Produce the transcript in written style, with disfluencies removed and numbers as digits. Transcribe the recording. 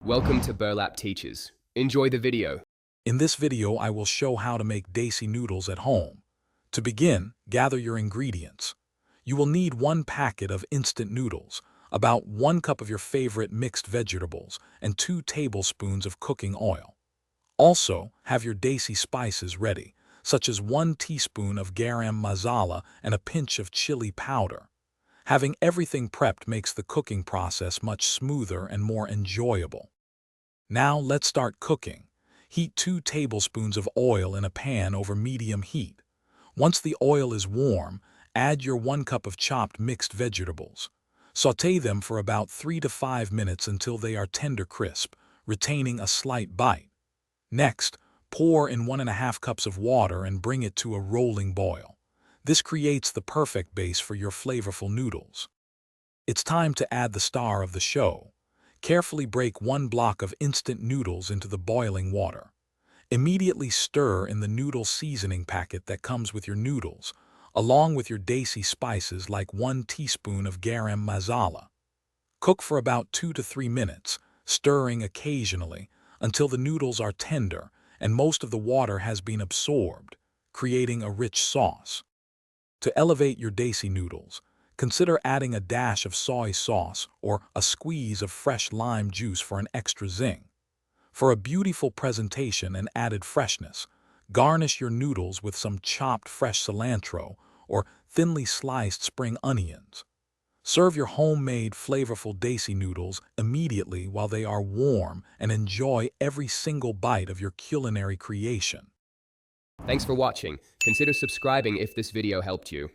Welcome to Burlap Teachers. Enjoy the video. In this video, I will show how to make Desi noodles at home. To begin, gather your ingredients. You will need 1 packet of instant noodles, about 1 cup of your favorite mixed vegetables, and 2 tablespoons of cooking oil. Also, have your Desi spices ready, such as 1 teaspoon of garam masala and a pinch of chili powder. Having everything prepped makes the cooking process much smoother and more enjoyable. Now let's start cooking. Heat 2 tablespoons of oil in a pan over medium heat. Once the oil is warm, add your 1 cup of chopped mixed vegetables. Sauté them for about 3 to 5 minutes until they are tender crisp, retaining a slight bite. Next, pour in 1½ cups of water and bring it to a rolling boil. This creates the perfect base for your flavorful noodles. It's time to add the star of the show. Carefully break 1 block of instant noodles into the boiling water. Immediately stir in the noodle seasoning packet that comes with your noodles, along with your Desi spices like 1 teaspoon of garam masala. Cook for about 2 to 3 minutes, stirring occasionally until the noodles are tender and most of the water has been absorbed, creating a rich sauce. To elevate your Desi noodles, consider adding a dash of soy sauce or a squeeze of fresh lime juice for an extra zing. For a beautiful presentation and added freshness, garnish your noodles with some chopped fresh cilantro or thinly sliced spring onions. Serve your homemade flavorful Desi noodles immediately while they are warm and enjoy every single bite of your culinary creation. Thanks for watching. Consider subscribing if this video helped you.